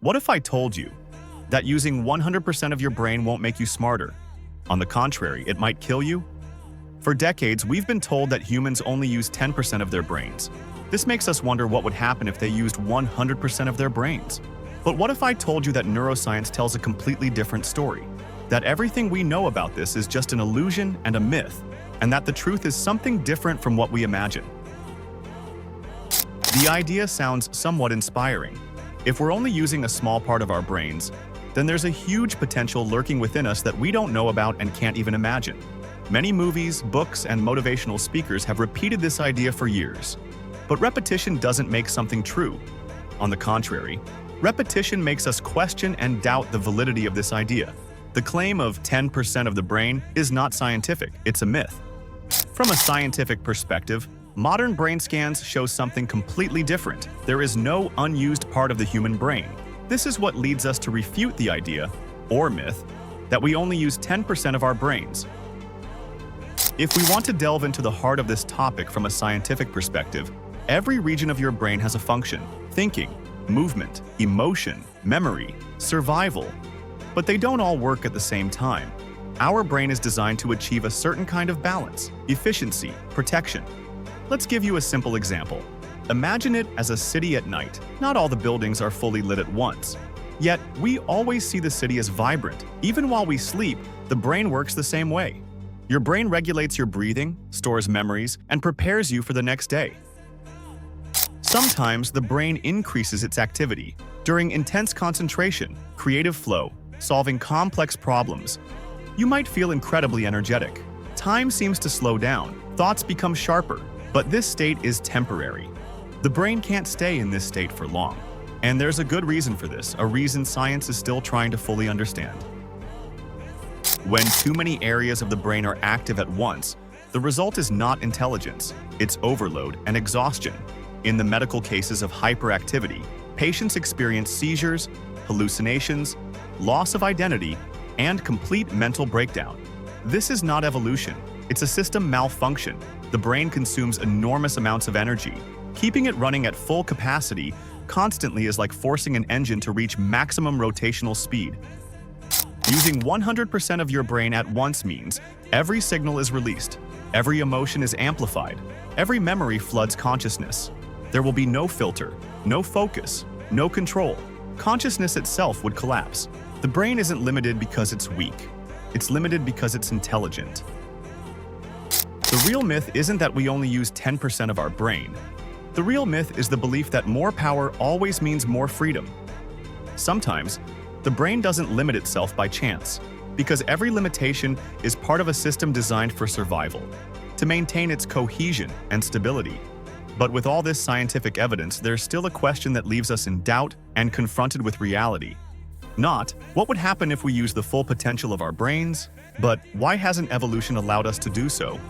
What if I told you that using 100% of your brain won't make you smarter? On the contrary, it might kill you? For decades, we've been told that humans only use 10% of their brains. This makes us wonder what would happen if they used 100% of their brains. But what if I told you that neuroscience tells a completely different story? That everything we know about this is just an illusion and a myth, and that the truth is something different from what we imagine. The idea sounds somewhat inspiring. If we're only using a small part of our brains, then there's a huge potential lurking within us that we don't know about and can't even imagine. Many movies, books, and motivational speakers have repeated this idea for years. But repetition doesn't make something true. On the contrary, repetition makes us question and doubt the validity of this idea. The claim of 10% of the brain is not scientific, it's a myth. From a scientific perspective, modern brain scans show something completely different. There is no unused part of the human brain. This is what leads us to refute the idea, or myth, that we only use 10% of our brains. If we want to delve into the heart of this topic from a scientific perspective, every region of your brain has a function: thinking, movement, emotion, memory, survival. But they don't all work at the same time. Our brain is designed to achieve a certain kind of balance, efficiency, protection. Let's give you a simple example. Imagine it as a city at night. Not all the buildings are fully lit at once. Yet, we always see the city as vibrant. Even while we sleep, the brain works the same way. Your brain regulates your breathing, stores memories, and prepares you for the next day. Sometimes the brain increases its activity during intense concentration, creative flow, solving complex problems. You might feel incredibly energetic. Time seems to slow down, thoughts become sharper, but this state is temporary. The brain can't stay in this state for long. And there's a good reason for this, a reason science is still trying to fully understand. When too many areas of the brain are active at once, the result is not intelligence, it's overload and exhaustion. In the medical cases of hyperactivity, patients experience seizures, hallucinations, loss of identity, and complete mental breakdown. This is not evolution, it's a system malfunction. The brain consumes enormous amounts of energy. Keeping it running at full capacity constantly is like forcing an engine to reach maximum rotational speed. Using 100% of your brain at once means every signal is released, every emotion is amplified, every memory floods consciousness. There will be no filter, no focus, no control. Consciousness itself would collapse. The brain isn't limited because it's weak. It's limited because it's intelligent. The real myth isn't that we only use 10% of our brain. The real myth is the belief that more power always means more freedom. Sometimes, the brain doesn't limit itself by chance, because every limitation is part of a system designed for survival, to maintain its cohesion and stability. But with all this scientific evidence, there's still a question that leaves us in doubt and confronted with reality. Not, what would happen if we use the full potential of our brains, but why hasn't evolution allowed us to do so?